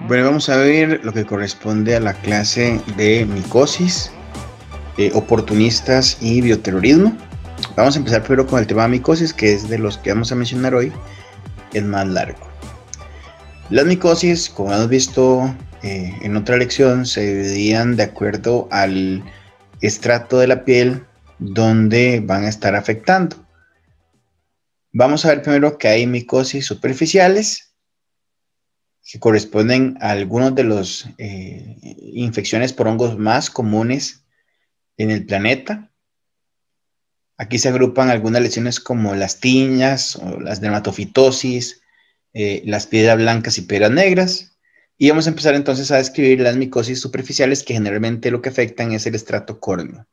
Bueno, vamos a ver lo que corresponde a la clase de micosis, oportunistas y bioterrorismo. Vamos a empezar primero con el tema de micosis, que es de los que vamos a mencionar hoy, es más largo. Las micosis, como hemos visto en otra lección, se dividían de acuerdo al estrato de la piel donde van a estar afectando. Vamos a ver primero que hay micosis superficiales, que corresponden a algunos de los infecciones por hongos más comunes en el planeta. Aquí se agrupan algunas lesiones como las tiñas o las dermatofitosis, las piedras blancas y piedras negras. Y vamos a empezar entonces a describir las micosis superficiales, que generalmente lo que afectan es el estrato córneo.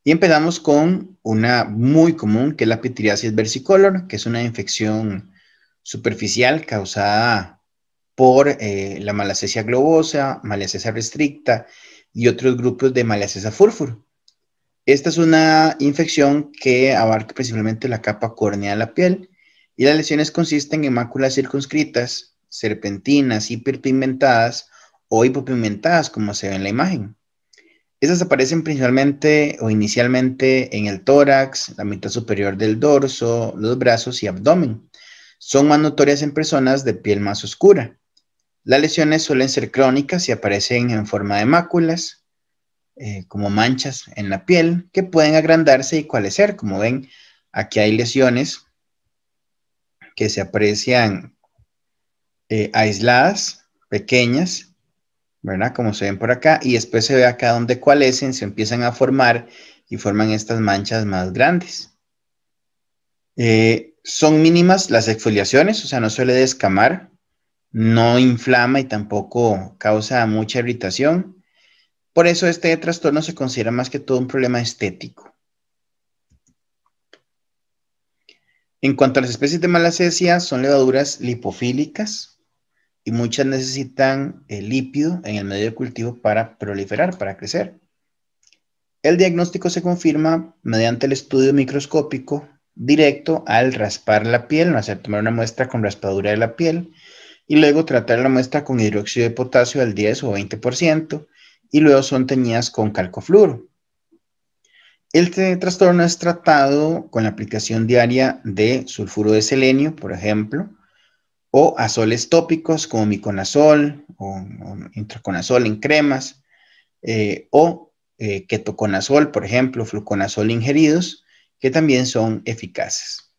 Y empezamos con una muy común, que es la pityriasis versicolor, que es una infección superficial causada por la malacesia globosa, malacesia restricta y otros grupos de malacesia furfur. Esta es una infección que abarca principalmente la capa córnea de la piel, y las lesiones consisten en máculas circunscritas, serpentinas, hiperpigmentadas o hipopigmentadas, como se ve en la imagen. Estas aparecen principalmente o inicialmente en el tórax, la mitad superior del dorso, los brazos y abdomen. Son más notorias en personas de piel más oscura. Las lesiones suelen ser crónicas y aparecen en forma de máculas, como manchas en la piel, que pueden agrandarse y coalescer. Como ven, aquí hay lesiones que se aprecian aisladas, pequeñas, ¿verdad? Como se ven por acá, y después se ve acá donde coalescen, se empiezan a formar y forman estas manchas más grandes. Son mínimas las exfoliaciones, o sea, no suele descamar, no inflama y tampoco causa mucha irritación. Por eso este trastorno se considera más que todo un problema estético. En cuanto a las especies de malacesia, son levaduras lipofílicas y muchas necesitan el lípido en el medio de cultivo para proliferar, para crecer. El diagnóstico se confirma mediante el estudio microscópico directo al raspar la piel, o sea, tomar una muestra con raspadura de la piel y luego tratar la muestra con hidróxido de potasio al 10 o 20% y luego son teñidas con calcofluoro. Este trastorno es tratado con la aplicación diaria de sulfuro de selenio, por ejemplo, o azoles tópicos como miconazol o intraconazol en cremas, o ketoconazol, por ejemplo, fluconazol ingeridos, que también son eficaces.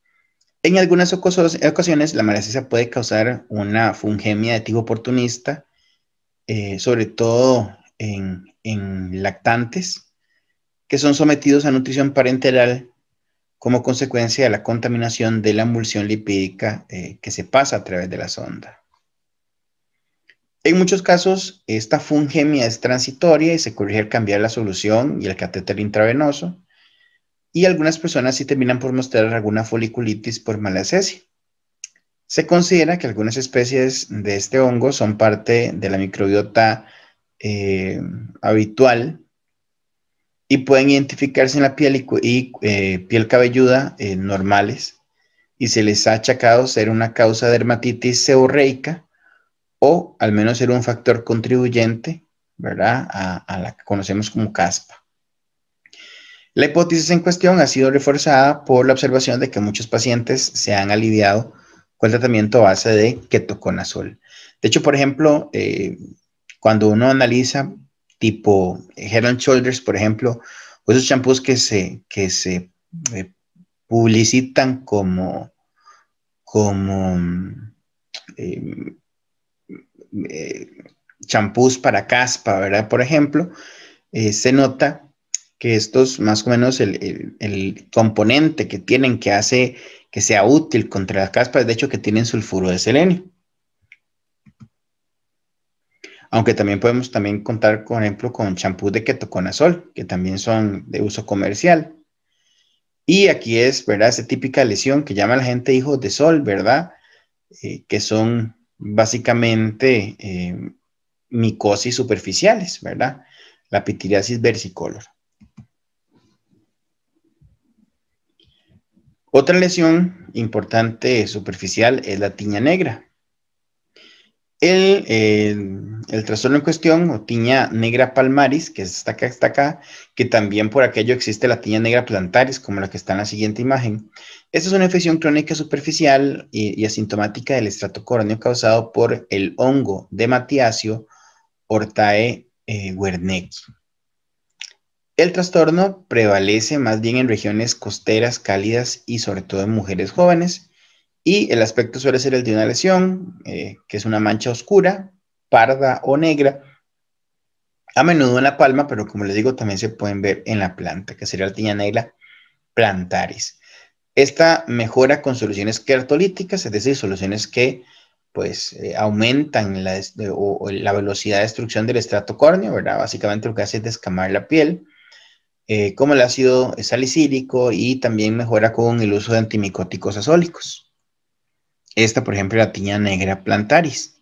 En algunas ocasiones, la malacesia puede causar una fungemia de tipo oportunista, sobre todo en lactantes, que son sometidos a nutrición parenteral como consecuencia de la contaminación de la emulsión lipídica que se pasa a través de la sonda. En muchos casos, esta fungemia es transitoria y se corrige al cambiar la solución y el catéter intravenoso, y algunas personas sí terminan por mostrar alguna foliculitis por malacesia. Se considera que algunas especies de este hongo son parte de la microbiota habitual y pueden identificarse en la piel y piel cabelluda normales, y se les ha achacado ser una causa de dermatitis seborreica o al menos ser un factor contribuyente, ¿verdad?, a la que conocemos como caspa. La hipótesis en cuestión ha sido reforzada por la observación de que muchos pacientes se han aliviado con el tratamiento a base de ketoconazol. De hecho, por ejemplo, cuando uno analiza tipo Head and Shoulders, por ejemplo, o esos champús que se publicitan como eh, champús para caspa, ¿verdad? Por ejemplo, se nota que estos más o menos el componente que tienen que hace que sea útil contra la caspa es de hecho que tienen sulfuro de selenio. Aunque también podemos contar, por ejemplo, con champús de ketoconazol, que también son de uso comercial. Y aquí es, ¿verdad?, esa típica lesión que llama a la gente hijos de sol, ¿verdad? Que son básicamente micosis superficiales, ¿verdad? La pityriasis versicolor. Otra lesión importante superficial es la tiña negra. El trastorno en cuestión, o tiña negra palmaris, que está acá, que también por aquello existe la tiña negra plantaris, como la que está en la siguiente imagen. Esta es una infección crónica superficial y asintomática del estrato córneo causado por el hongo de Matiacio Hortae Wernicke. El trastorno prevalece más bien en regiones costeras, cálidas y sobre todo en mujeres jóvenes. Y el aspecto suele ser el de una lesión, que es una mancha oscura, parda o negra, a menudo en la palma, pero como les digo, también se pueden ver en la planta, que sería la tiña negra plantaris. Esta mejora con soluciones quertolíticas, es decir, soluciones que pues aumentan la velocidad de destrucción del estrato córneo, ¿verdad? Básicamente lo que hace es descamar la piel, como el ácido salicílico, y también mejora con el uso de antimicóticos azólicos. Esta, por ejemplo, la tiña negra plantaris.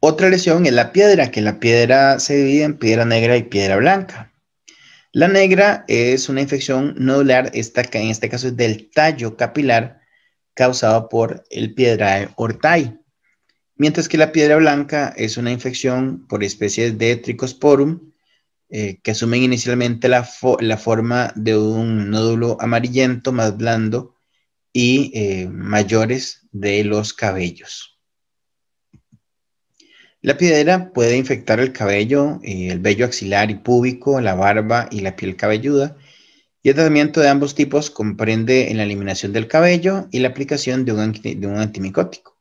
Otra lesión es la piedra, que la piedra se divide en piedra negra y piedra blanca. La negra es una infección nodular, en este caso es del tallo capilar, causado por el Piedrae hortai, mientras que la piedra blanca es una infección por especies de Trichosporum, que asumen inicialmente la forma de un nódulo amarillento más blando y mayores de los cabellos. La piedra puede infectar el cabello, el vello axilar y púbico, la barba y la piel cabelluda, y el tratamiento de ambos tipos comprende en la eliminación del cabello y la aplicación de un antimicótico.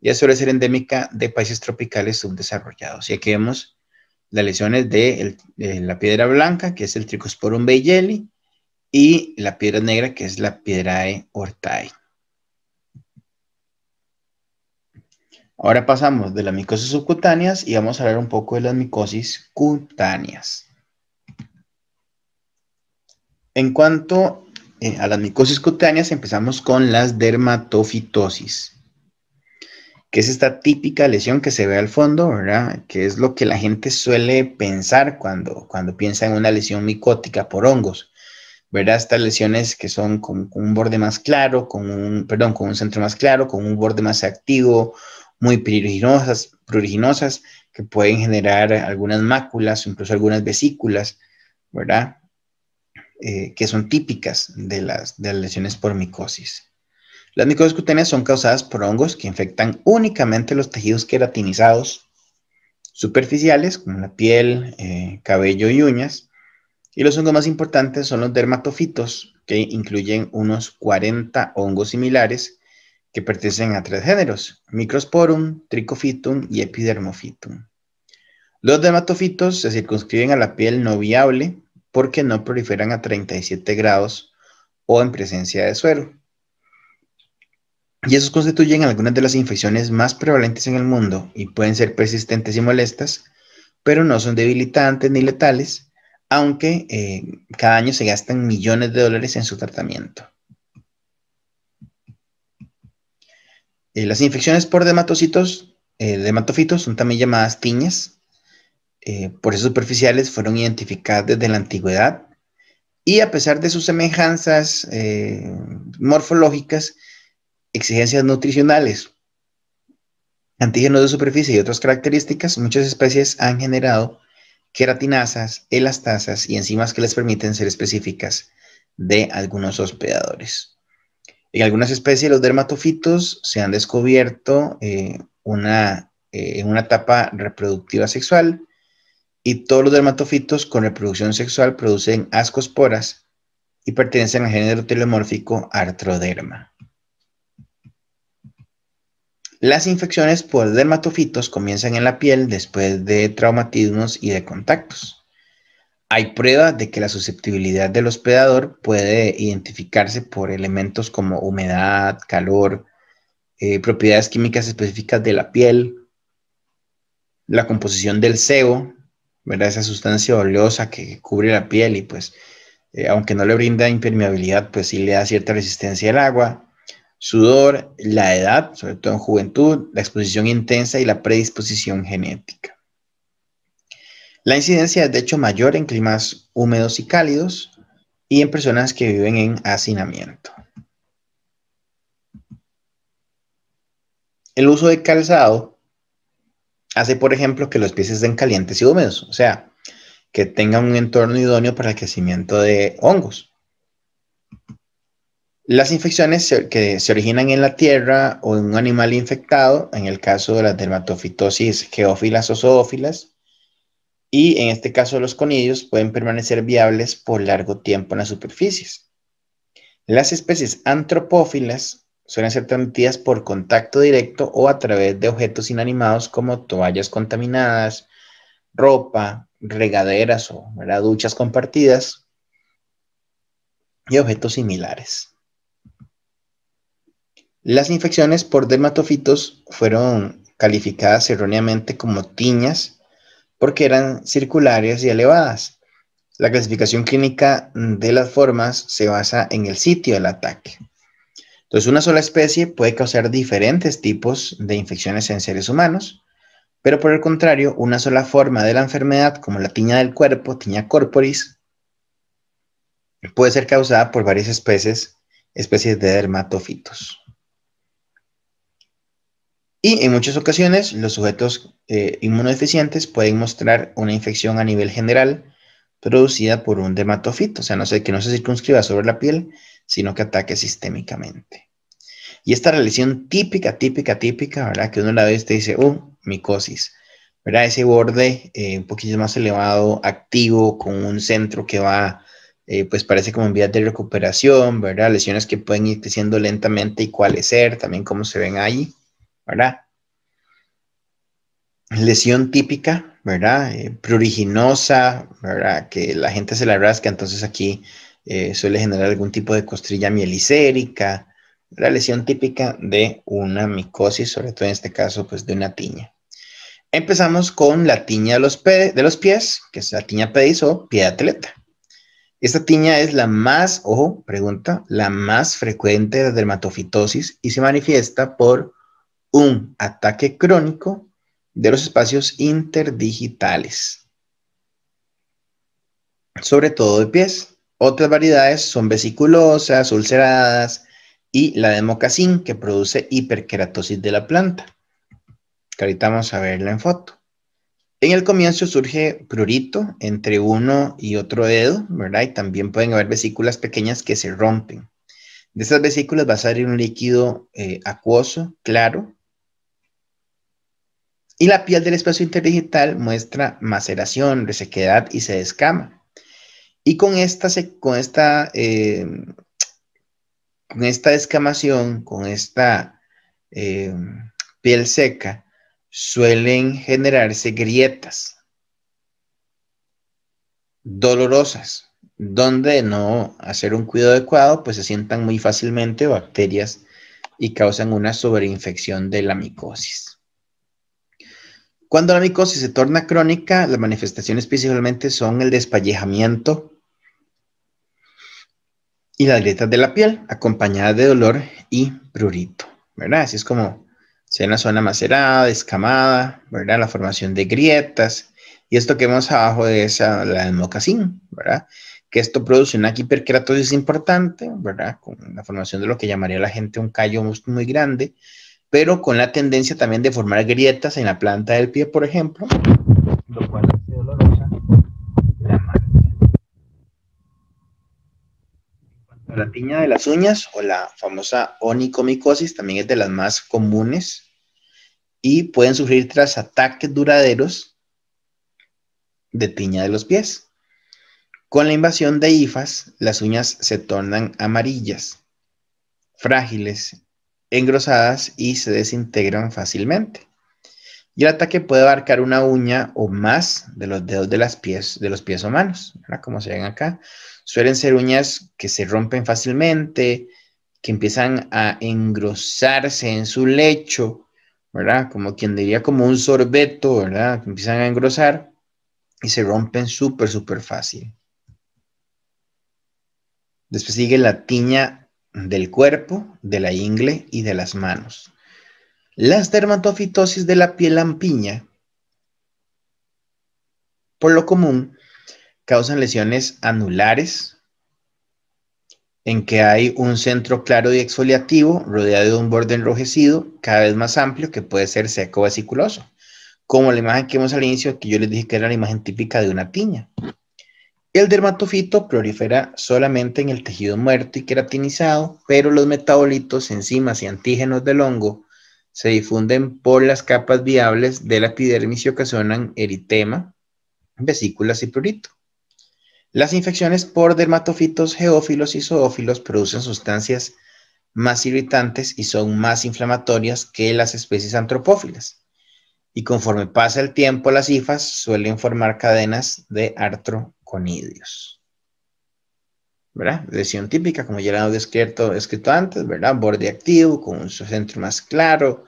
Ya suele ser endémica de países tropicales subdesarrollados. Y aquí vemos las lesiones de la piedra blanca, que es el Trichosporum bayeli, y la piedra negra, que es la Piedrae hortai. Ahora pasamos de las micosis subcutáneas y vamos a hablar un poco de las micosis cutáneas. En cuanto a las micosis cutáneas, empezamos con las dermatofitosis, que es esta típica lesión que se ve al fondo, ¿verdad? Que es lo que la gente suele pensar cuando piensa en una lesión micótica por hongos, ¿verdad? Estas lesiones que son con un borde más claro, con un centro más claro, con un borde más activo, muy pruriginosas, que pueden generar algunas máculas, incluso algunas vesículas, ¿verdad? Que son típicas de las lesiones por micosis. Las micosis cutáneas son causadas por hongos que infectan únicamente los tejidos queratinizados superficiales, como la piel, cabello y uñas. Y los hongos más importantes son los dermatofitos, que incluyen unos 40 hongos similares que pertenecen a 3 géneros: Microsporum, Trichophytum y Epidermophytum. Los dermatofitos se circunscriben a la piel no viable porque no proliferan a 37 grados o en presencia de suero. Y esos constituyen algunas de las infecciones más prevalentes en el mundo y pueden ser persistentes y molestas, pero no son debilitantes ni letales, aunque cada año se gastan millones de dólares en su tratamiento. Las infecciones por dermatofitos son también llamadas tiñas. Por eso superficiales fueron identificadas desde la antigüedad, y a pesar de sus semejanzas morfológicas, exigencias nutricionales, antígenos de superficie y otras características, muchas especies han generado queratinasas, elastasas y enzimas que les permiten ser específicas de algunos hospedadores. En algunas especies, los dermatofitos se han descubierto en una etapa reproductiva sexual, y todos los dermatofitos con reproducción sexual producen ascosporas y pertenecen al género telemórfico Arthroderma. Las infecciones por dermatofitos comienzan en la piel después de traumatismos y de contactos. Hay pruebas de que la susceptibilidad del hospedador puede identificarse por elementos como humedad, calor, propiedades químicas específicas de la piel, la composición del sebo, ¿verdad? Esa sustancia oleosa que cubre la piel y pues aunque no le brinda impermeabilidad, pues sí le da cierta resistencia al agua, sudor, la edad, sobre todo en juventud, la exposición intensa y la predisposición genética. La incidencia es de hecho mayor en climas húmedos y cálidos y en personas que viven en hacinamiento. El uso de calzado hace, por ejemplo, que los pies estén calientes y húmedos, o sea, que tengan un entorno idóneo para el crecimiento de hongos. Las infecciones que se originan en la tierra o en un animal infectado, en el caso de las dermatofitosis geófilas o zoófilas, y en este caso los conidios pueden permanecer viables por largo tiempo en las superficies. Las especies antropófilas suelen ser transmitidas por contacto directo o a través de objetos inanimados como toallas contaminadas, ropa, regaderas o duchas compartidas y objetos similares. Las infecciones por dermatofitos fueron calificadas erróneamente como tiñas porque eran circulares y elevadas. La clasificación clínica de las formas se basa en el sitio del ataque. Entonces, una sola especie puede causar diferentes tipos de infecciones en seres humanos, pero por el contrario, una sola forma de la enfermedad, como la tiña del cuerpo, tiña corporis, puede ser causada por varias especies de dermatofitos. Y en muchas ocasiones, los sujetos inmunodeficientes pueden mostrar una infección a nivel general producida por un dermatofito, o sea, que no se circunscriba sobre la piel, sino que ataque sistémicamente. Y esta lesión típica, ¿verdad? Que uno la ve y usted dice, micosis, ¿verdad? Ese borde un poquito más elevado, activo, con un centro que va, pues parece como en vías de recuperación, ¿verdad? Lesiones que pueden ir creciendo lentamente y coalescer, también como se ven ahí, ¿verdad? Lesión típica, ¿verdad? Pruriginosa, ¿verdad? Que la gente se la rasca, entonces aquí suele generar algún tipo de costrilla mielicérica, la lesión típica de una micosis, sobre todo en este caso, pues de una tiña. Empezamos con la tiña de los pies, que es la tiña pedis o pie de atleta. Esta tiña es la más, ojo, pregunta, la más frecuente de la dermatofitosis y se manifiesta por un ataque crónico de los espacios interdigitales, sobre todo de pies. Otras variedades son vesiculosas, ulceradas y la de mocasín, que produce hiperkeratosis de la planta, que ahorita vamos a verla en foto. En el comienzo surge prurito entre uno y otro dedo, ¿verdad? Y también pueden haber vesículas pequeñas que se rompen. De estas vesículas va a salir un líquido acuoso, claro, y la piel del espacio interdigital muestra maceración, resequedad y se descama. Y con esta descamación, con esta eh, piel seca, suelen generarse grietas dolorosas, donde de no hacer un cuidado adecuado, pues se sientan muy fácilmente bacterias y causan una sobreinfección de la micosis. Cuando la micosis se torna crónica, las manifestaciones principalmente son el despallejamiento y las grietas de la piel, acompañadas de dolor y prurito, ¿verdad? Así es como se ve una zona macerada, descamada, ¿verdad? La formación de grietas, y esto que vemos abajo de esa, la del mocasín, ¿verdad? Que esto produce una hiperkeratosis importante, ¿verdad? Con la formación de lo que llamaría la gente un callo muy grande, pero con la tendencia también de formar grietas en la planta del pie, por ejemplo, lo cual hace dolorosa la mano. La tiña de las uñas o la famosa onicomicosis también es de las más comunes y pueden sufrir tras ataques duraderos de tiña de los pies. Con la invasión de hifas, las uñas se tornan amarillas, frágiles, engrosadas y se desintegran fácilmente. Y el ataque puede abarcar una uña o más de los dedos de los pies o manos, ¿verdad? Como se ven acá. Suelen ser uñas que se rompen fácilmente, que empiezan a engrosarse en su lecho, ¿verdad? Como quien diría como un sorbeto, ¿verdad? Que empiezan a engrosar y se rompen súper fácil. Después sigue la tiña del cuerpo, de la ingle y de las manos. Las dermatofitosis de la piel lampiña, por lo común, causan lesiones anulares, en que hay un centro claro y exfoliativo rodeado de un borde enrojecido cada vez más amplio que puede ser seco o vesiculoso, como la imagen que vimos al inicio, que yo les dije que era la imagen típica de una tiña. El dermatofito prolifera solamente en el tejido muerto y queratinizado, pero los metabolitos, enzimas y antígenos del hongo se difunden por las capas viables de la epidermis y ocasionan eritema, vesículas y prurito. Las infecciones por dermatofitos geófilos y zoófilos producen sustancias más irritantes y son más inflamatorias que las especies antropófilas. Y conforme pasa el tiempo, las hifas suelen formar cadenas de artroconidios. ¿Verdad? Lesión típica, como ya lo hemos descrito antes, ¿verdad? Borde activo, con un centro más claro.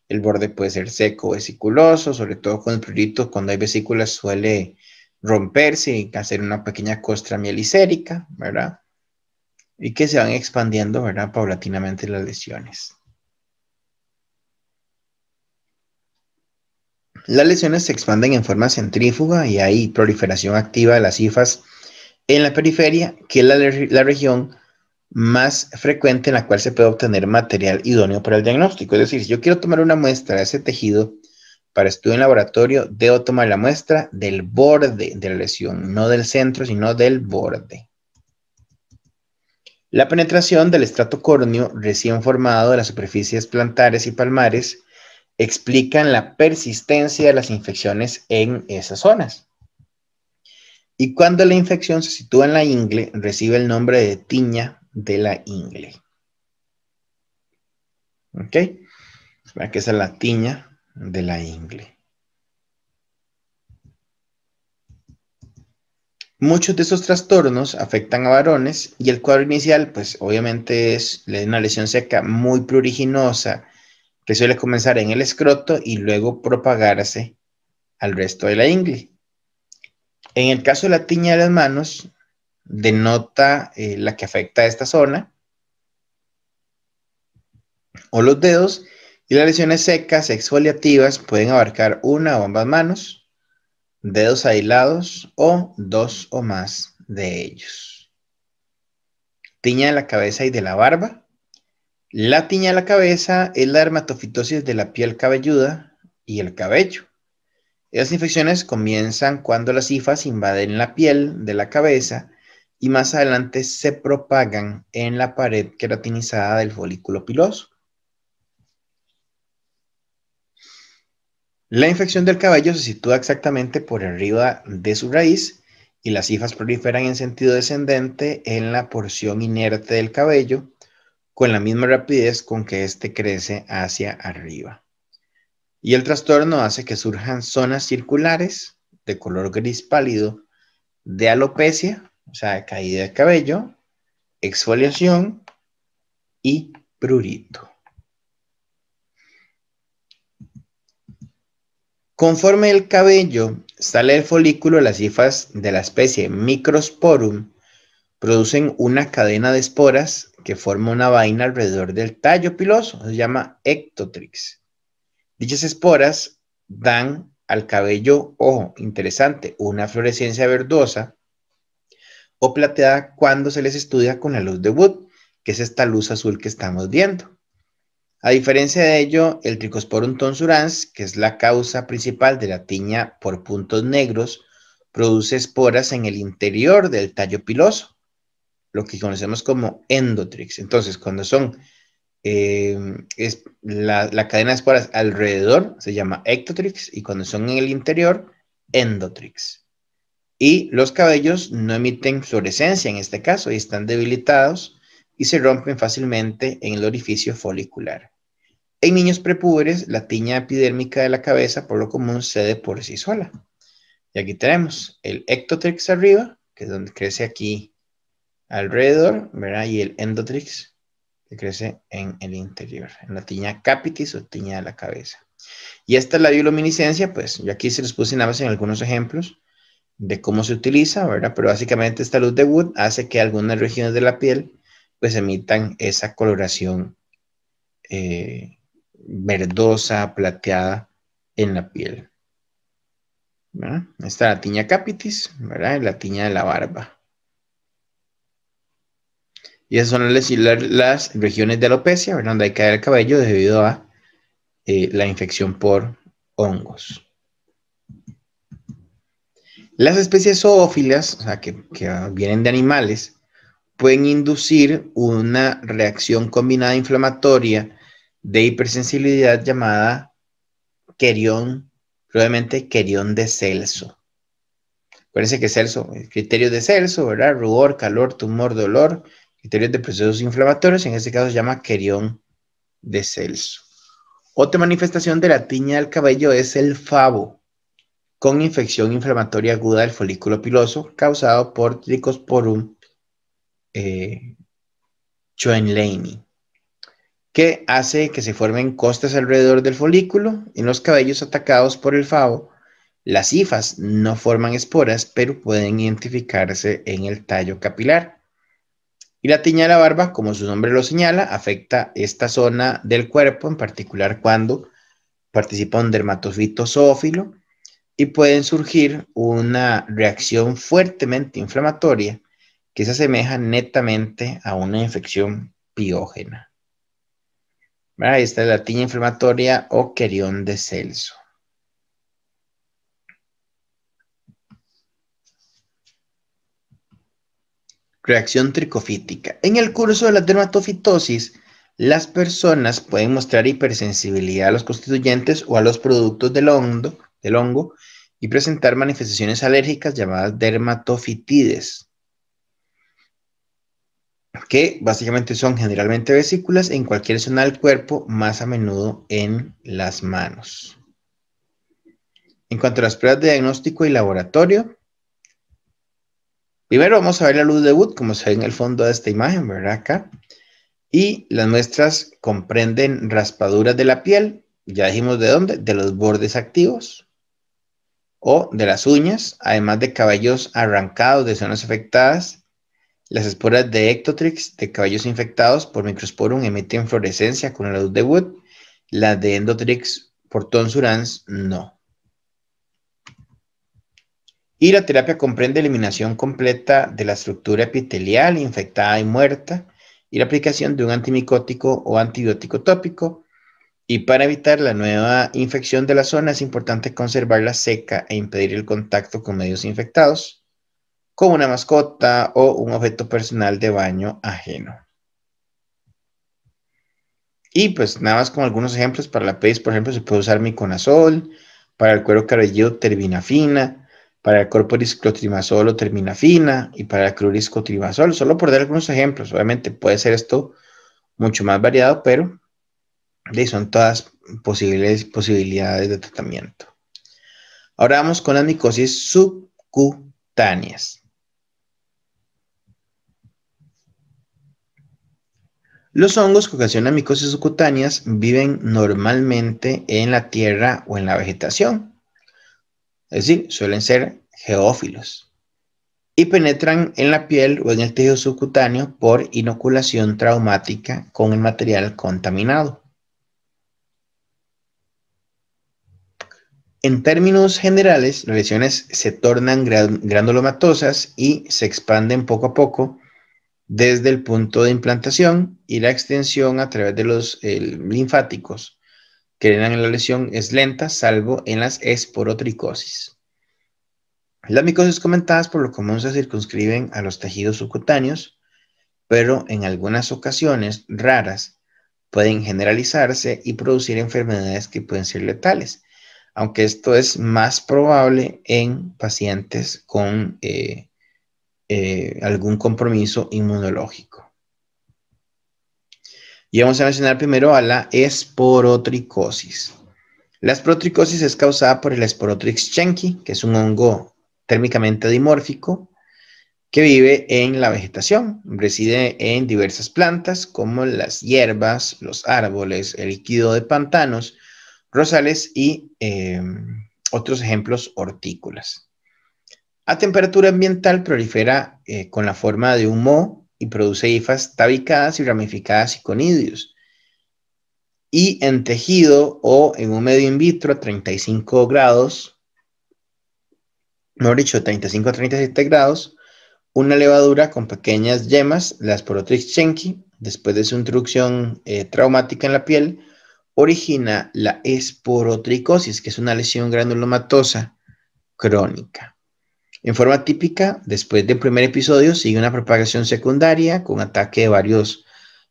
El borde puede ser seco o vesiculoso, sobre todo con el prurito, cuando hay vesículas suele romperse y hacer una pequeña costra mielicérica, ¿verdad? Y que se van expandiendo, ¿verdad? Paulatinamente las lesiones. Las lesiones se expanden en forma centrífuga y hay proliferación activa de las hifas en la periferia, que es la región más frecuente en la cual se puede obtener material idóneo para el diagnóstico. Es decir, si yo quiero tomar una muestra de ese tejido para estudio en laboratorio, debo tomar la muestra del borde de la lesión, no del centro, sino del borde. La penetración del estrato córneo recién formado de las superficies plantares y palmares explican la persistencia de las infecciones en esas zonas. Y cuando la infección se sitúa en la ingle, recibe el nombre de tiña de la ingle. ¿Ok? Aquí esa es la tiña de la ingle. Muchos de esos trastornos afectan a varones y el cuadro inicial, pues obviamente es una lesión seca muy pruriginosa que suele comenzar en el escroto y luego propagarse al resto de la ingle. En el caso de la tiña de las manos, denota la que afecta a esta zona o los dedos, y las lesiones secas exfoliativas pueden abarcar una o ambas manos, dedos aislados o dos o más de ellos. Tiña de la cabeza y de la barba. La tiña de la cabeza es la dermatofitosis de la piel cabelluda y el cabello. Las infecciones comienzan cuando las hifas invaden la piel de la cabeza y más adelante se propagan en la pared queratinizada del folículo piloso. La infección del cabello se sitúa exactamente por arriba de su raíz y las hifas proliferan en sentido descendente en la porción inerte del cabello con la misma rapidez con que éste crece hacia arriba. Y el trastorno hace que surjan zonas circulares de color gris pálido de alopecia, o sea, caída de cabello, exfoliación y prurito. Conforme el cabello sale del folículo, las hifas de la especie Microsporum producen una cadena de esporas que forma una vaina alrededor del tallo piloso, se llama ectotrix. Dichas esporas dan al cabello, ojo, interesante, una fluorescencia verdosa o plateada cuando se les estudia con la luz de Wood, que es esta luz azul que estamos viendo. A diferencia de ello, el Trichosporum tonsurans, que es la causa principal de la tiña por puntos negros, produce esporas en el interior del tallo piloso, lo que conocemos como endotrix. Entonces, cuando son la cadena de esporas alrededor, se llama ectotrix, y cuando son en el interior, endotrix. Y los cabellos no emiten fluorescencia en este caso y están debilitados y se rompen fácilmente en el orificio folicular. En niños prepúberes, la tiña epidérmica de la cabeza por lo común cede por sí sola. Y aquí tenemos el ectotrix arriba, que es donde crece aquí alrededor, ¿verdad? Y el endotrix, que crece en el interior, en la tiña capitis o tiña de la cabeza. Y esta es la bioluminiscencia, pues yo aquí se los puse nada más en algunos ejemplos de cómo se utiliza, ¿verdad? Pero básicamente esta luz de Wood hace que algunas regiones de la piel pues emitan esa coloración verdosa, plateada en la piel, ¿verdad? Esta es la tiña capitis, ¿verdad? Y la tiña de la barba. Y esas son las regiones de alopecia, ¿verdad? Donde hay caída del cabello debido a la infección por hongos. Las especies zoófilas, o sea, que vienen de animales, pueden inducir una reacción combinada inflamatoria de hipersensibilidad llamada querión, probablemente querión de Celso. Acuérdense que Celso, criterios de Celso, ¿verdad? Rubor, calor, tumor, dolor, criterios de procesos inflamatorios, en este caso se llama querión de Celso. Otra manifestación de la tiña del cabello es el favo, con infección inflamatoria aguda del folículo piloso causado por Trichosporum Schwenleini, que hace que se formen costras alrededor del folículo. En los cabellos atacados por el favo, las hifas no forman esporas, pero pueden identificarse en el tallo capilar. Y la tiña de la barba, como su nombre lo señala, afecta esta zona del cuerpo, en particular cuando participa un dermatofito zoófilo, y pueden surgir una reacción fuertemente inflamatoria que se asemeja netamente a una infección piógena. Esta es la tiña inflamatoria o querión de Celso. Reacción tricofítica. En el curso de la dermatofitosis, las personas pueden mostrar hipersensibilidad a los constituyentes o a los productos del hongo y presentar manifestaciones alérgicas llamadas dermatofitides, que básicamente son generalmente vesículas en cualquier zona del cuerpo, más a menudo en las manos. En cuanto a las pruebas de diagnóstico y laboratorio, primero vamos a ver la luz de Wood, como se ve en el fondo de esta imagen, ¿verdad? Acá. Y las muestras comprenden raspaduras de la piel, ya dijimos de dónde, de los bordes activos o de las uñas, además de cabellos arrancados de zonas afectadas. Las esporas de Ectotrix de cabellos infectados por Microsporum emiten fluorescencia con la luz de Wood. Las de Endotrix por tonsurans no. Y la terapia comprende eliminación completa de la estructura epitelial infectada y muerta y la aplicación de un antimicótico o antibiótico tópico. Y para evitar la nueva infección de la zona es importante conservarla seca e impedir el contacto con medios infectados, como una mascota o un objeto personal de baño ajeno. Y pues nada más como algunos ejemplos, para la pedis, por ejemplo, se puede usar miconazol, para el cuero cabelludo terbinafina, para el corporis clotrimazol o terminafina y para el cruris cotrimazol, solo por dar algunos ejemplos. Obviamente puede ser esto mucho más variado, pero son todas posibilidades de tratamiento. Ahora vamos con las micosis subcutáneas. Los hongos que ocasionan micosis subcutáneas viven normalmente en la tierra o en la vegetación, es decir, suelen ser geófilos y penetran en la piel o en el tejido subcutáneo por inoculación traumática con el material contaminado. En términos generales, las lesiones se tornan granulomatosas y se expanden poco a poco desde el punto de implantación, y la extensión a través de los linfáticos que drenan en la lesión es lenta, salvo en las esporotricosis. Las micosis comentadas por lo común se circunscriben a los tejidos subcutáneos, pero en algunas ocasiones raras pueden generalizarse y producir enfermedades que pueden ser letales, aunque esto es más probable en pacientes con algún compromiso inmunológico. Y vamos a mencionar primero a la esporotricosis. La esporotricosis es causada por el Sporotrix schenki, que es un hongo térmicamente dimórfico que vive en la vegetación. Reside en diversas plantas como las hierbas, los árboles, el líquido de pantanos, rosales y otros ejemplos hortícolas. A temperatura ambiental prolifera con la forma de un moho y produce hifas tabicadas y ramificadas y conidios. Y en tejido o en un medio in vitro a 35 grados, mejor dicho, 35 a 37 grados, Una levadura con pequeñas yemas, la Sporotrix schenki, después de su introducción traumática en la piel, origina la esporotricosis, que es una lesión granulomatosa crónica. En forma típica, después del primer episodio, sigue una propagación secundaria con ataque de varios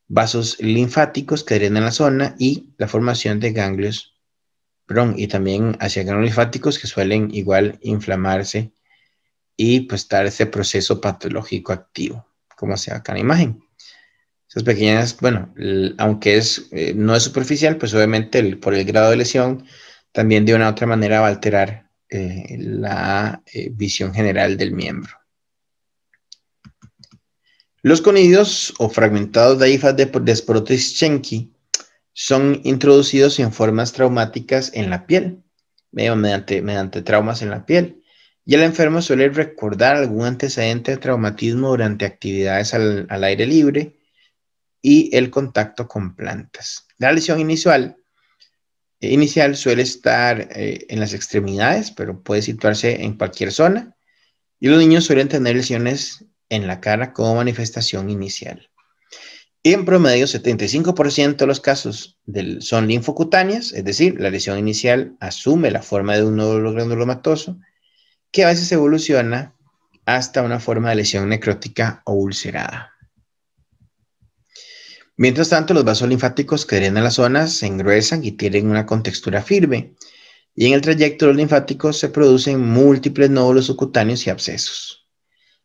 vasos linfáticos que drenan la zona y la formación de ganglios, y también hacia ganglios linfáticos que suelen igual inflamarse y pues estar ese proceso patológico activo, como se ve acá en la imagen. Esas pequeñas, bueno, aunque no es superficial, pues obviamente por el grado de lesión también de una u otra manera va a alterar la visión general del miembro. Los conidios o fragmentados de hifas de Sporotrix schenki son introducidos en formas traumáticas en la piel, mediante traumas en la piel. Y el enfermo suele recordar algún antecedente de traumatismo durante actividades al aire libre y el contacto con plantas. La lesión inicial suele estar en las extremidades, pero puede situarse en cualquier zona. Y los niños suelen tener lesiones en la cara como manifestación inicial. Y en promedio, 75% de los casos son linfocutáneas, es decir, la lesión inicial asume la forma de un nódulo granulomatoso, que a veces evoluciona hasta una forma de lesión necrótica o ulcerada. Mientras tanto, los vasos linfáticos que drenan la zona se engruesan y tienen una contextura firme, y en el trayecto de los linfáticos se producen múltiples nódulos subcutáneos y abscesos.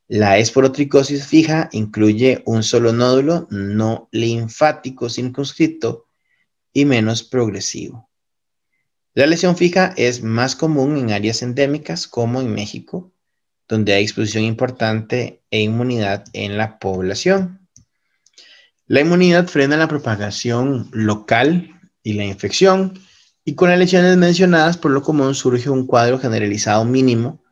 La esporotricosis fija incluye un solo nódulo no linfático circunscrito y menos progresivo. La lesión fija es más común en áreas endémicas como en México, donde hay exposición importante e inmunidad en la población. La inmunidad frena la propagación local y la infección, y con las lesiones mencionadas por lo común surge un cuadro generalizado mínimo,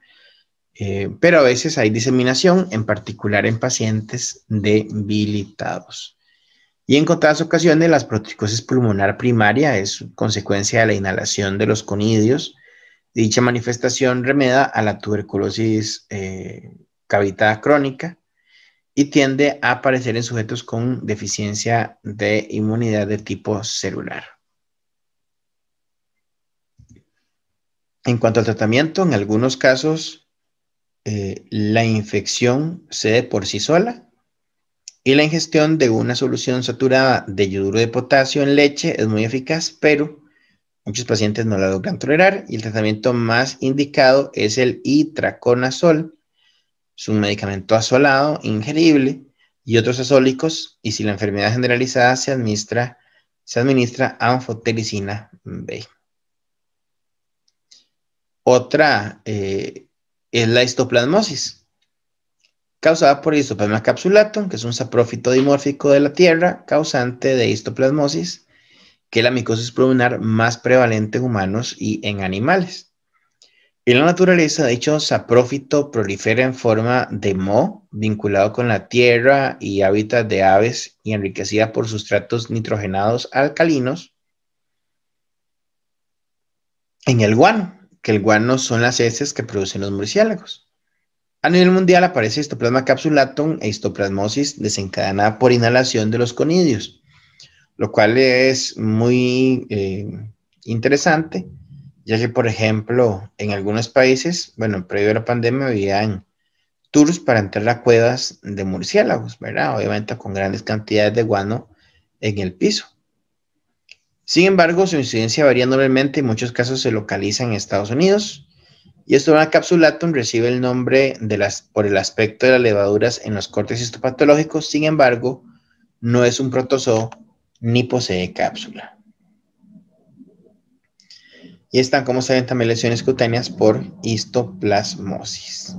pero a veces hay diseminación, en particular en pacientes debilitados. Y en contadas ocasiones la protricosis pulmonar primaria es consecuencia de la inhalación de los conidios. Dicha manifestación remeda a la tuberculosis cavitada crónica y tiende a aparecer en sujetos con deficiencia de inmunidad de tipo celular. En cuanto al tratamiento, en algunos casos la infección cede por sí sola y la ingestión de una solución saturada de yoduro de potasio en leche es muy eficaz, pero muchos pacientes no la logran tolerar y el tratamiento más indicado es el itraconazol. Es un medicamento azolado, ingerible, y otros azólicos, y si la enfermedad es generalizada se administra anfotericina B. Otra es la histoplasmosis, causada por Histoplasma capsulatum, que es un saprófito dimórfico de la tierra, causante de histoplasmosis, que es la micosis pulmonar más prevalente en humanos y en animales. En la naturaleza, dicho saprófito prolifera en forma de moho, vinculado con la tierra y hábitat de aves y enriquecida por sustratos nitrogenados alcalinos en el guano, que el guano son las heces que producen los murciélagos. A nivel mundial aparece Histoplasma capsulatum e histoplasmosis desencadenada por inhalación de los conidios, lo cual es muy interesante, ya que, por ejemplo, en algunos países, bueno, previo a la pandemia, habían tours para entrar a cuevas de murciélagos, ¿verdad? Obviamente con grandes cantidades de guano en el piso. Sin embargo, su incidencia varía enormemente, en muchos casos se localiza en Estados Unidos, y Histoplasma capsulatum recibe el nombre por el aspecto de las levaduras en los cortes histopatológicos. Sin embargo, no es un protozoo ni posee cápsula. Y están, como se ven, también lesiones cutáneas por histoplasmosis.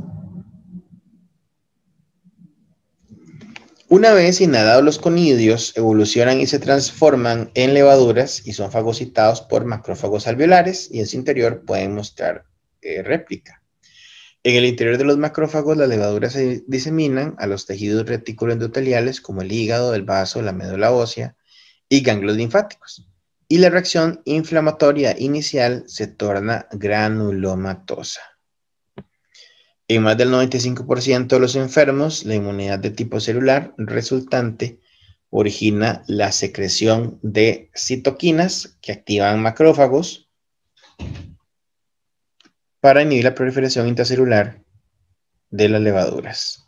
Una vez inhalados los conidios, evolucionan y se transforman en levaduras y son fagocitados por macrófagos alveolares, y en su interior pueden mostrar réplica. En el interior de los macrófagos, las levaduras se diseminan a los tejidos reticuloendoteliales como el hígado, el vaso, la médula ósea y ganglios linfáticos. Y la reacción inflamatoria inicial se torna granulomatosa. En más del 95% de los enfermos, la inmunidad de tipo celular resultante origina la secreción de citoquinas que activan macrófagos para inhibir la proliferación intracelular de las levaduras.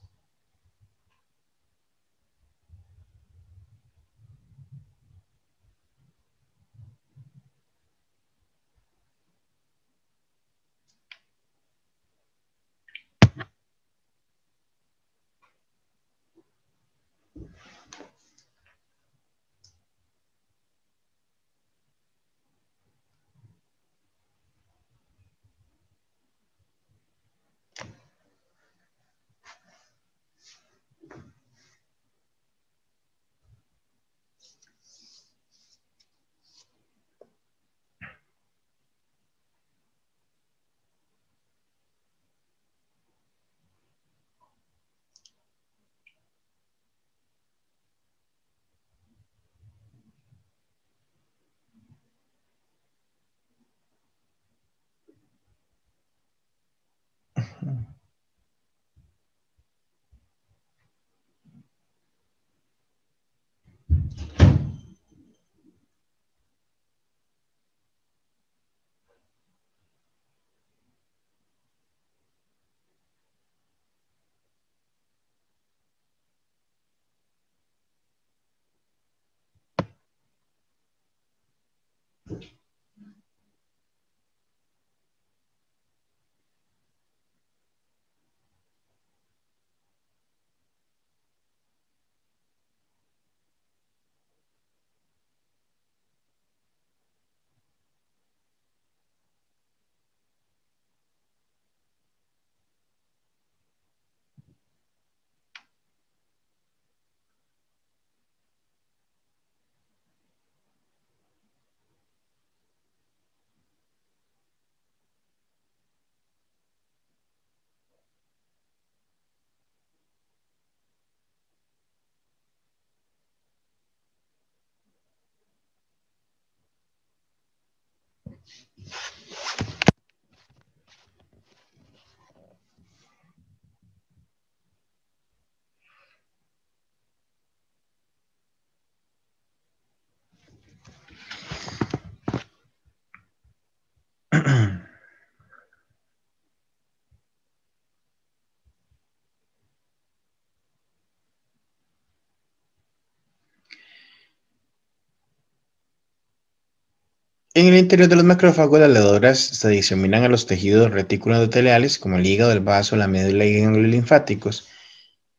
En el interior de los macrófagos, las levaduras se diseminan a los tejidos retículos endoteliales, como el hígado, el vaso, la médula y ganglios linfáticos.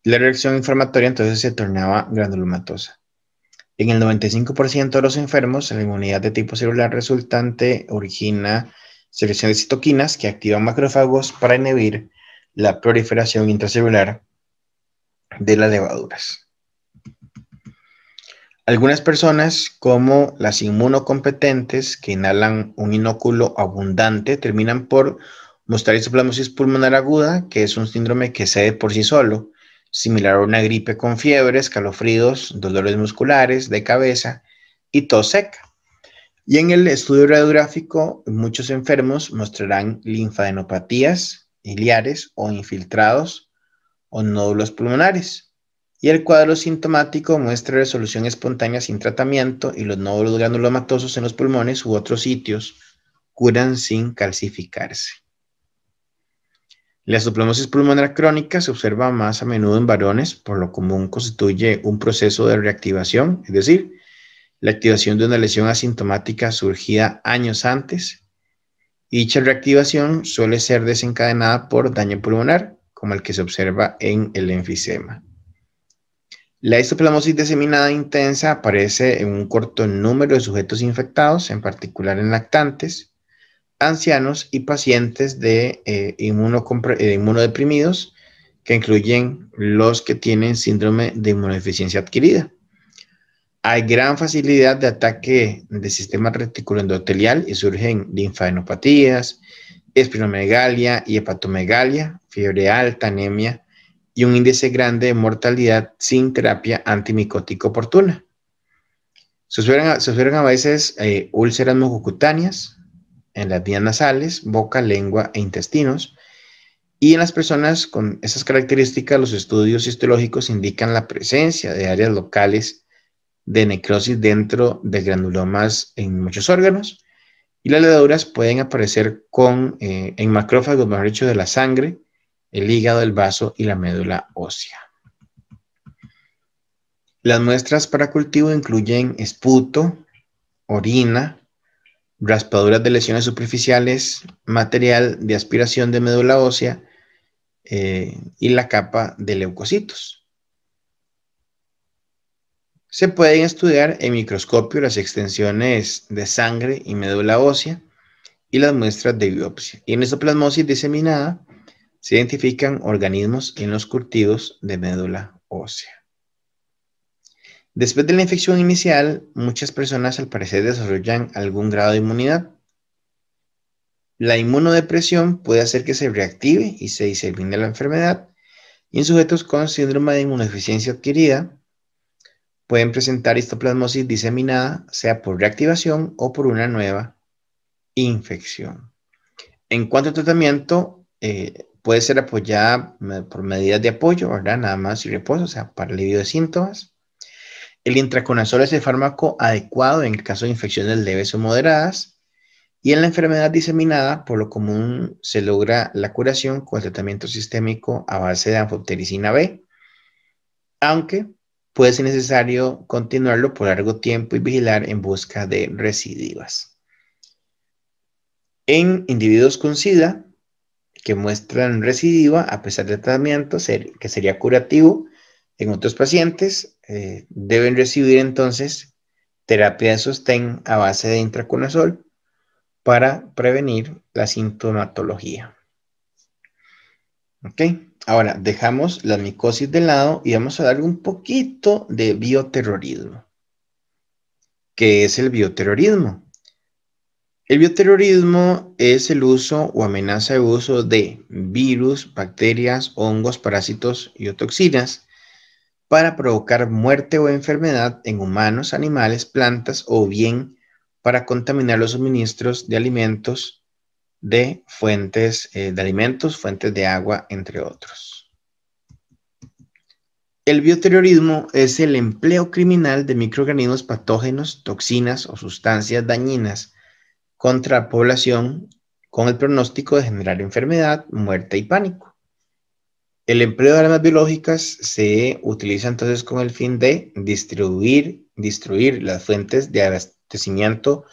La reacción inflamatoria entonces se tornaba granulomatosa. En el 95% de los enfermos, la inmunidad de tipo celular resultante origina secreción de citoquinas que activan macrófagos para inhibir la proliferación intracelular de las levaduras. Algunas personas, como las inmunocompetentes que inhalan un inóculo abundante, terminan por mostrar isoplasmosis pulmonar aguda, que es un síndrome que cede por sí solo, similar a una gripe con fiebre, escalofríos, dolores musculares, de cabeza y tos seca. Y en el estudio radiográfico, muchos enfermos mostrarán linfadenopatías iliares o infiltrados o nódulos pulmonares. Y el cuadro sintomático muestra resolución espontánea sin tratamiento y los nódulos granulomatosos en los pulmones u otros sitios curan sin calcificarse. La esoplomosis pulmonar crónica se observa más a menudo en varones, por lo común constituye un proceso de reactivación, es decir, la activación de una lesión asintomática surgida años antes. Y dicha reactivación suele ser desencadenada por daño pulmonar, como el que se observa en el enfisema. La histoplasmosis diseminada intensa aparece en un corto número de sujetos infectados, en particular en lactantes, ancianos y pacientes de inmunodeprimidos, que incluyen los que tienen síndrome de inmunodeficiencia adquirida. Hay gran facilidad de ataque del sistema reticuloendotelial y surgen linfadenopatías, esplenomegalia y hepatomegalia, fiebre alta, anemia y un índice grande de mortalidad sin terapia antimicótica oportuna. Se observan a veces úlceras mucocutáneas en las vías nasales, boca, lengua e intestinos, Y en las personas con esas características, los estudios histológicos indican la presencia de áreas locales de necrosis dentro de granulomas en muchos órganos. Y las levaduras pueden aparecer en macrófagos, mejor dicho, de la sangre, el hígado, el vaso y la médula ósea. Las muestras para cultivo incluyen esputo, orina, raspaduras de lesiones superficiales, material de aspiración de médula ósea y la capa de leucocitos. Se pueden estudiar en microscopio las extensiones de sangre y médula ósea y las muestras de biopsia. Y en histoplasmosis diseminada se identifican organismos en los cultivos de médula ósea. Después de la infección inicial, muchas personas al parecer desarrollan algún grado de inmunidad. La inmunodepresión puede hacer que se reactive y se disemine la enfermedad, y en sujetos con síndrome de inmunodeficiencia adquirida pueden presentar histoplasmosis diseminada, sea por reactivación o por una nueva infección. En cuanto al tratamiento, puede ser apoyada por medidas de apoyo, ¿verdad? Nada más y reposo, o sea, para alivio de síntomas. El intraconazol es el fármaco adecuado en el caso de infecciones leves o moderadas. Y en la enfermedad diseminada, por lo común, se logra la curación con el tratamiento sistémico a base de anfotericina B, aunque puede ser necesario continuarlo por largo tiempo y vigilar en busca de recidivas. En individuos con SIDA, que muestran recidiva a pesar del tratamiento, que sería curativo, en otros pacientes deben recibir entonces terapia de sostén a base de intraconazol para prevenir la sintomatología. Ok, ahora dejamos la micosis de lado y vamos a dar un poquito de bioterrorismo. ¿Qué es el bioterrorismo? El bioterrorismo es el uso o amenaza de uso de virus, bacterias, hongos, parásitos y o toxinas para provocar muerte o enfermedad en humanos, animales, plantas o bien para contaminar los suministros de alimentos de fuentes de alimentos, fuentes de agua, entre otros. El bioterrorismo es el empleo criminal de microorganismos patógenos, toxinas o sustancias dañinas contra la población con el pronóstico de generar enfermedad, muerte y pánico. El empleo de armas biológicas se utiliza entonces con el fin de destruir las fuentes de abastecimiento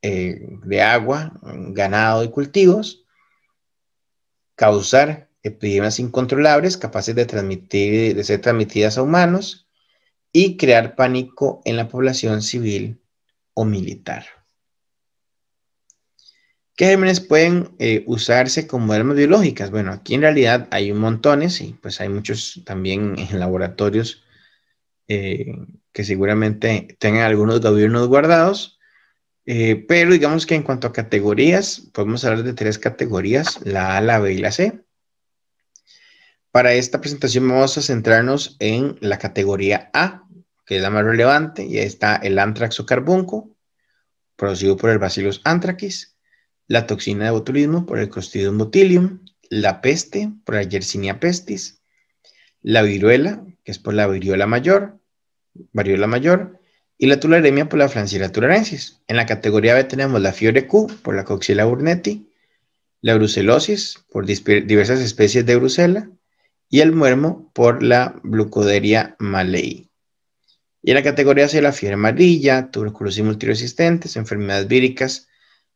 de agua, ganado y cultivos, causar epidemias incontrolables capaces de ser transmitidas a humanos y crear pánico en la población civil o militar. ¿Qué gérmenes pueden usarse como armas biológicas? Bueno, aquí en realidad hay un montones y pues hay muchos también en laboratorios que seguramente tengan algunos gobiernos guardados, pero digamos que en cuanto a categorías, podemos hablar de 3 categorías, la A, la B y la C. Para esta presentación vamos a centrarnos en la categoría A, que es la más relevante, y ahí está el anthrax o carbunco, producido por el Bacillus anthracis, la toxina de botulismo por el Clostridium botulinum, la peste por la Yersinia pestis, la viruela, que es por la variola mayor, y la tularemia por la Francisella tularensis. En la categoría B tenemos la fiebre Q por la Coxiella burnetii, la brucelosis por diversas especies de brucela, y el muermo por la Glucoderia malei. Y en la categoría C, la fiebre amarilla, tuberculosis multiresistentes, enfermedades víricas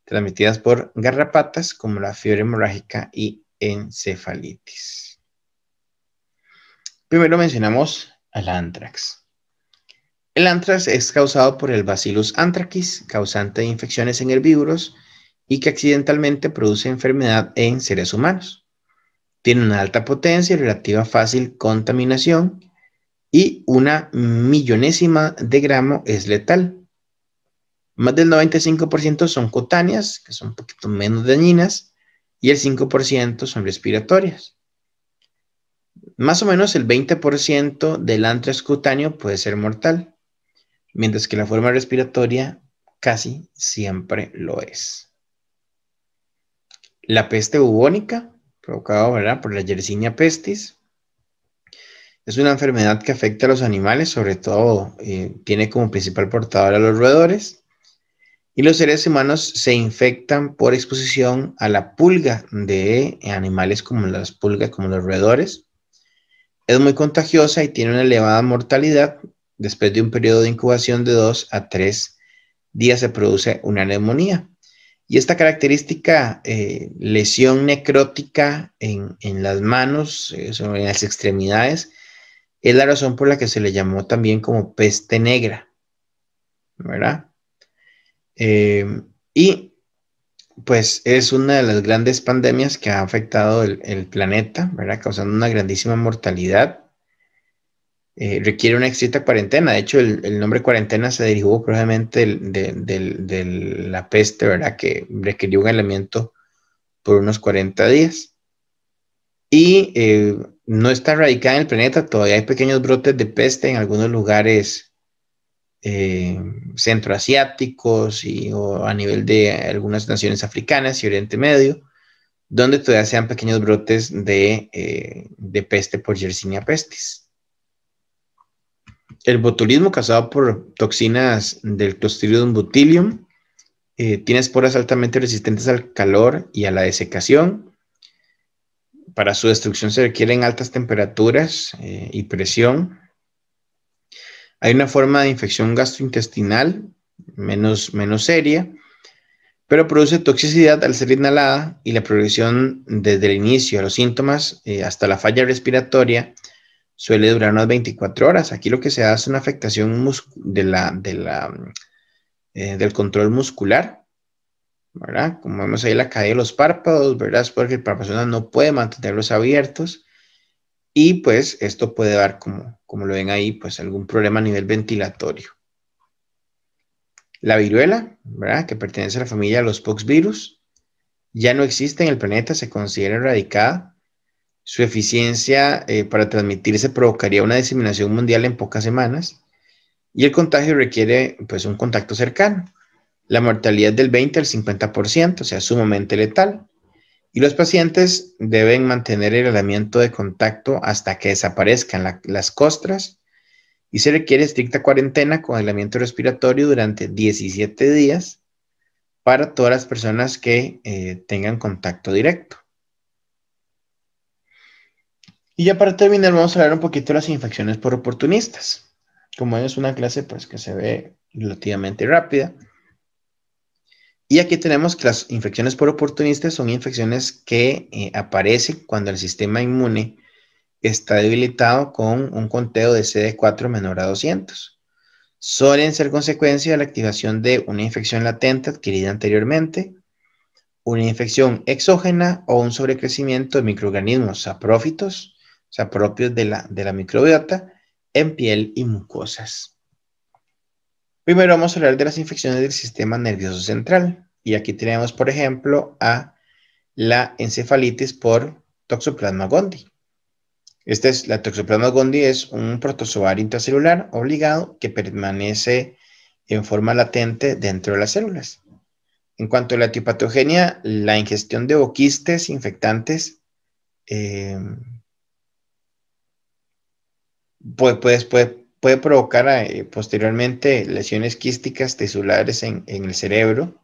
transmitidas por garrapatas como la fiebre hemorrágica y encefalitis. Primero mencionamos al anthrax. El anthrax es causado por el Bacillus anthracis, causante de infecciones en herbívoros y que accidentalmente produce enfermedad en seres humanos. Tiene una alta potencia y relativa fácil contaminación y una millonésima de gramo es letal. Más del 95% son cutáneas, que son un poquito menos dañinas, y el 5% son respiratorias. Más o menos el 20% del anthrax cutáneo puede ser mortal, mientras que la forma respiratoria casi siempre lo es. La peste bubónica provocado, ¿verdad?, por la Yersinia pestis. Es una enfermedad que afecta a los animales, sobre todo tiene como principal portador a los roedores. Y los seres humanos se infectan por exposición a la pulga de animales como las pulgas, como los roedores. Es muy contagiosa y tiene una elevada mortalidad. Después de un periodo de incubación de 2 a 3 días se produce una neumonía. Y esta característica lesión necrótica en las manos, en las extremidades, es la razón por la que se le llamó también como peste negra, ¿verdad? Y pues es una de las grandes pandemias que ha afectado el planeta, ¿verdad? Causando una grandísima mortalidad. Requiere una estricta cuarentena. De hecho, el nombre cuarentena se derivó probablemente de la peste, ¿verdad? Que requirió un aislamiento por unos 40 días. Y no está erradicada en el planeta. Todavía hay pequeños brotes de peste en algunos lugares centroasiáticos o a nivel de algunas naciones africanas y Oriente Medio, donde todavía se dan pequeños brotes de peste por Yersinia pestis. El botulismo causado por toxinas del Clostridium botulinum tiene esporas altamente resistentes al calor y a la desecación. Para su destrucción se requieren altas temperaturas y presión. Hay una forma de infección gastrointestinal menos seria, pero produce toxicidad al ser inhalada y la progresión desde el inicio a los síntomas hasta la falla respiratoria suele durar unas 24 horas. Aquí lo que se hace es una afectación del control muscular, ¿verdad? Como vemos ahí la caída de los párpados, ¿verdad? Es porque la persona no puede mantenerlos abiertos y pues esto puede dar, como lo ven ahí, pues algún problema a nivel ventilatorio. La viruela, ¿verdad?, que pertenece a la familia de los poxvirus, ya no existe en el planeta, se considera erradicada. Su eficiencia para transmitirse provocaría una diseminación mundial en pocas semanas y el contagio requiere pues un contacto cercano. La mortalidad del 20 al 50%, o sea, sumamente letal. Y los pacientes deben mantener el aislamiento de contacto hasta que desaparezcan las costras y se requiere estricta cuarentena con aislamiento respiratorio durante 17 días para todas las personas que tengan contacto directo. Y ya para terminar, vamos a hablar un poquito de las infecciones por oportunistas. Como es una clase pues que se ve relativamente rápida. Y aquí tenemos que las infecciones por oportunistas son infecciones que aparecen cuando el sistema inmune está debilitado con un conteo de CD4 menor a 200. Suelen ser consecuencia de la activación de una infección latente adquirida anteriormente, una infección exógena o un sobrecrecimiento de microorganismos saprófitos, o sea, propios de la microbiota, en piel y mucosas. Primero vamos a hablar de las infecciones del sistema nervioso central. Y aquí tenemos, por ejemplo, a la encefalitis por Toxoplasma gondii. La Toxoplasma gondii es un protozoario intracelular obligado que permanece en forma latente dentro de las células. En cuanto a la etiopatogenia, la ingestión de oquistes infectantes puede provocar posteriormente lesiones quísticas tisulares en el cerebro.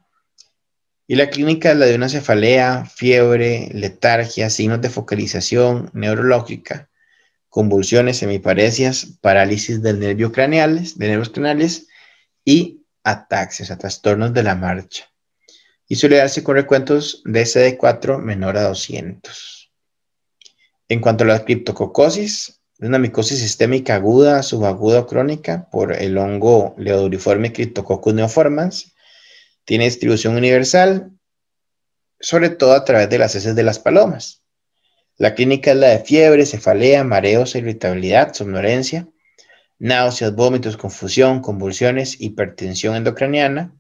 Y la clínica es la de una cefalea, fiebre, letargia, signos de focalización neurológica, convulsiones, semiparesias, parálisis de nervios craneales y ataxias, o sea, trastornos de la marcha. Y suele darse con recuentos de CD4 menor a 200. En cuanto a la criptococosis, es una micosis sistémica aguda, subaguda o crónica por el hongo Leoduriforme Cryptococcus neoformans. Tiene distribución universal, sobre todo a través de las heces de las palomas. La clínica es la de fiebre, cefalea, mareos, irritabilidad, somnolencia, náuseas, vómitos, confusión, convulsiones, hipertensión endocraniana,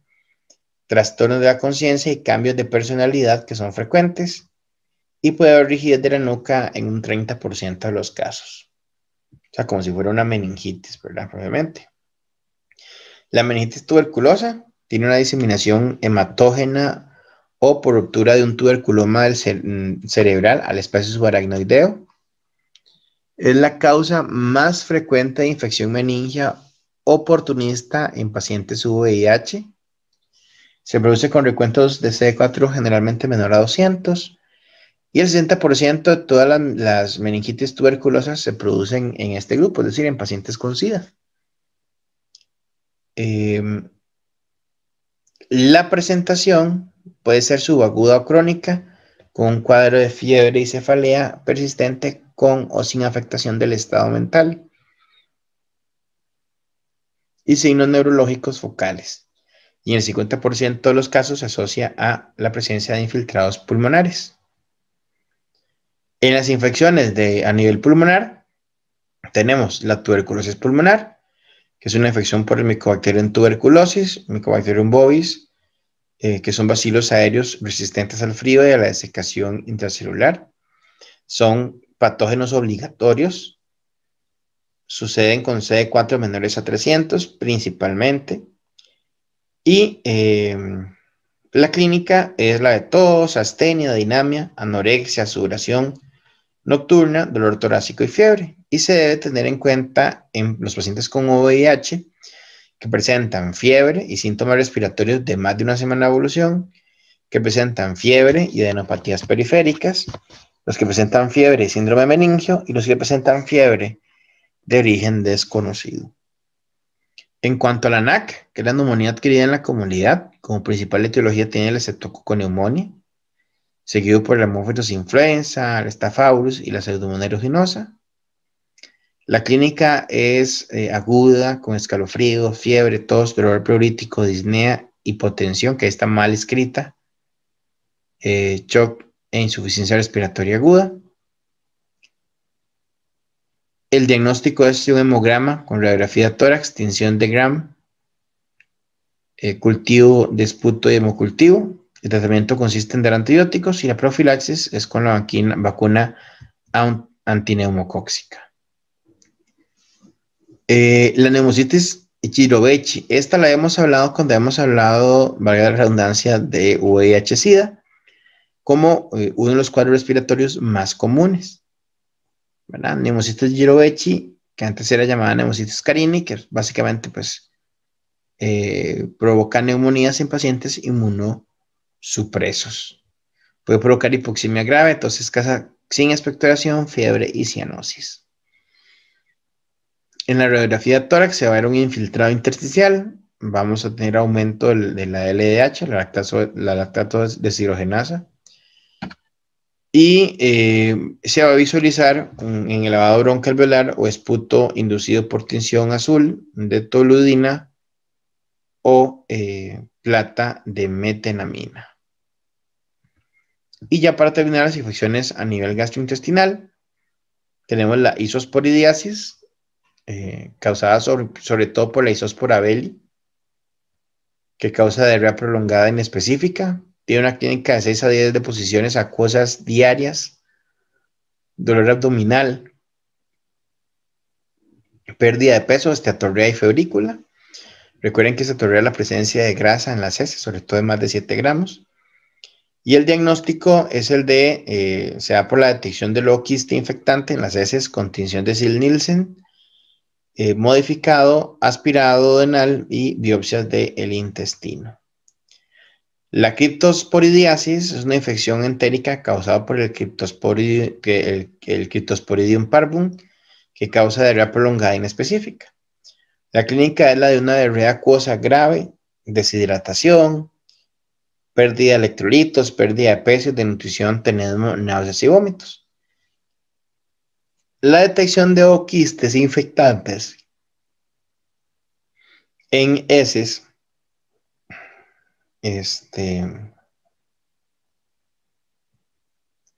trastornos de la conciencia y cambios de personalidad que son frecuentes, y puede haber rigidez de la nuca en un 30% de los casos. O sea, como si fuera una meningitis, ¿verdad? Probablemente. La meningitis tuberculosa tiene una diseminación hematógena o por ruptura de un tuberculoma cerebral al espacio subaracnoideo. Es la causa más frecuente de infección meningia oportunista en pacientes VIH. Se produce con recuentos de CD4 generalmente menor a 200. Y el 60% de todas las meningitis tuberculosas se producen en este grupo, es decir, en pacientes con SIDA. La presentación puede ser subaguda o crónica, con un cuadro de fiebre y cefalea persistente con o sin afectación del estado mental y signos neurológicos focales. Y en el 50% de los casos se asocia a la presencia de infiltrados pulmonares. En las infecciones a nivel pulmonar, tenemos la tuberculosis pulmonar, que es una infección por el Mycobacterium tuberculosis, Mycobacterium bovis, que son bacilos aéreos resistentes al frío y a la desecación intracelular. Son patógenos obligatorios. Suceden con CD4 menores a 300 principalmente. Y la clínica es la de tos, astenia, dinamia, anorexia, sudoración nocturna, dolor torácico y fiebre. Y se debe tener en cuenta en los pacientes con VIH que presentan fiebre y síntomas respiratorios de más de una semana de evolución, que presentan fiebre y adenopatías periféricas, los que presentan fiebre y síndrome meningio y los que presentan fiebre de origen desconocido. En cuanto a la NAC, que es la neumonía adquirida en la comunidad, como principal etiología tiene el Streptococcus pneumoniae, seguido por la Haemophilus influenza, el Staphylococcus y la Pseudomonas aeruginosa. La clínica es aguda, con escalofríos, fiebre, tos, dolor preurítico, disnea, hipotensión, que está mal escrita, shock e insuficiencia respiratoria aguda. El diagnóstico es un hemograma con radiografía de tórax, tinción de Gram, cultivo de esputo y hemocultivo. El tratamiento consiste en dar antibióticos y la profilaxis es con la vacuna antineumocóxica. La neumocitis Girovechi, esta la hemos hablado cuando hemos hablado, valga la redundancia, de VIH-Sida, como uno de los cuadros respiratorios más comunes. ¿Verdad? Neumocitis Girovechi, que antes era llamada neumocitis carini, que básicamente pues provoca neumonías en pacientes inmunosupresos. Puede provocar hipoxemia grave, tos escasa sin expectoración, fiebre y cianosis. En la radiografía de tórax se va a ver un infiltrado intersticial. Vamos a tener aumento de la LDH, la lactato deshidrogenasa. Y se va a visualizar en el lavado broncoalveolar o esputo inducido por tinción azul de toludina o plata de metenamina. Y ya para terminar las infecciones a nivel gastrointestinal, tenemos la isosporidiasis, causada sobre todo por la Isospora belli, que causa diarrea prolongada inespecífica. Tiene una clínica de 6 a 10 deposiciones acuosas diarias, dolor abdominal, pérdida de peso, esteatorrea y febrícula. Recuerden que se esteatorrea la presencia de grasa en las heces, sobre todo de más de 7 gramos. Y el diagnóstico es el de, se da por la detección de quiste infectante en las heces con tinción de Ziehl-Neelsen, modificado, aspirado denal y biopsias del intestino. La criptosporidiasis es una infección entérica causada por el Cryptosporidium parvum, que causa diarrea prolongada inespecífica. La clínica es la de una diarrea acuosa grave, deshidratación, pérdida de electrolitos, pérdida de peso, desnutrición, tenesmo, náuseas y vómitos. La detección de quistes infectantes en heces,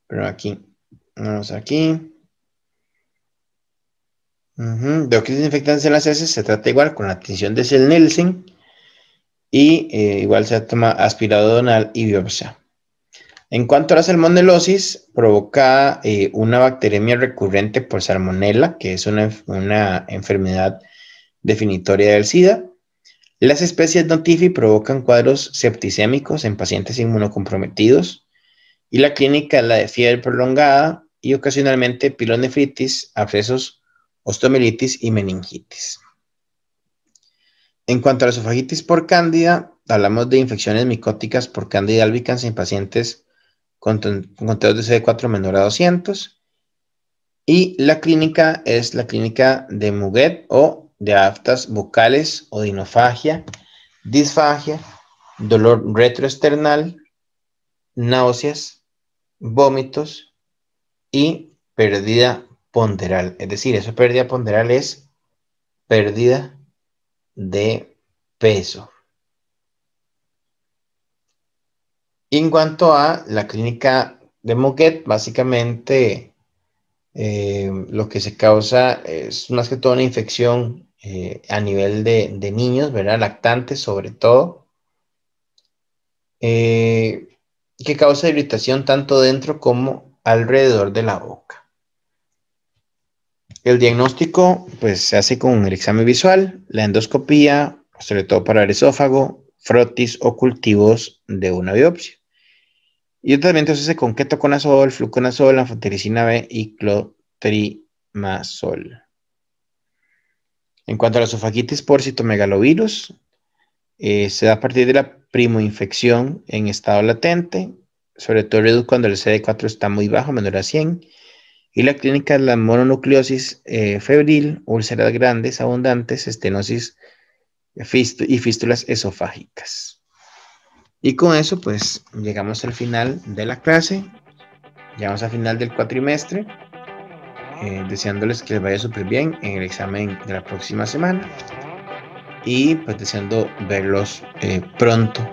pero aquí, vamos aquí. De quistes infectantes en las heces se trata igual con la tinción de Ziehl-Neelsen y igual se toma aspirado denal y biopsia. En cuanto a la salmonelosis, provoca una bacteremia recurrente por salmonella, que es una enfermedad definitoria del SIDA. Las especies notifi provocan cuadros septicémicos en pacientes inmunocomprometidos y la clínica es la de fiebre prolongada y ocasionalmente pilonefritis, abscesos, osteomielitis y meningitis. En cuanto a la esofagitis por cándida, hablamos de infecciones micóticas por cándida albicans en pacientes con conteos de CD4 menor a 200. Y la clínica es la clínica de Muguet o de aftas bucales o dinofagia, disfagia, dolor retroesternal, náuseas, vómitos y pérdida ponderal. Es decir, esa pérdida ponderal es pérdida de peso. Y en cuanto a la clínica de Muguet, básicamente lo que se causa es más que todo una infección a nivel de niños, ¿verdad? Lactantes sobre todo, que causa irritación tanto dentro como alrededor de la boca. El diagnóstico pues se hace con el examen visual, la endoscopía, sobre todo para el esófago, frotis o cultivos de una biopsia. Y el tratamiento se hace con ketoconazol, fluconazol, anfotericina B y clotrimazol. En cuanto a la esofagitis por citomegalovirus, se da a partir de la primoinfección en estado latente, sobre todo cuando el CD4 está muy bajo, menor a 100, y la clínica es la mononucleosis febril, úlceras grandes, abundantes, estenosis y fístulas esofágicas. Y con eso, pues, llegamos al final de la clase, llegamos al final del cuatrimestre, deseándoles que les vaya súper bien en el examen de la próxima semana y pues deseando verlos pronto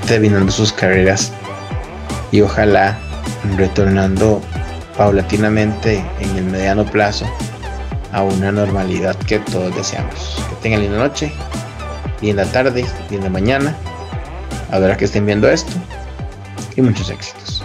terminando sus carreras y ojalá retornando paulatinamente en el mediano plazo a una normalidad que todos deseamos. Que tengan linda noche, linda tarde, linda mañana, a la hora que estén viendo esto, y muchos éxitos.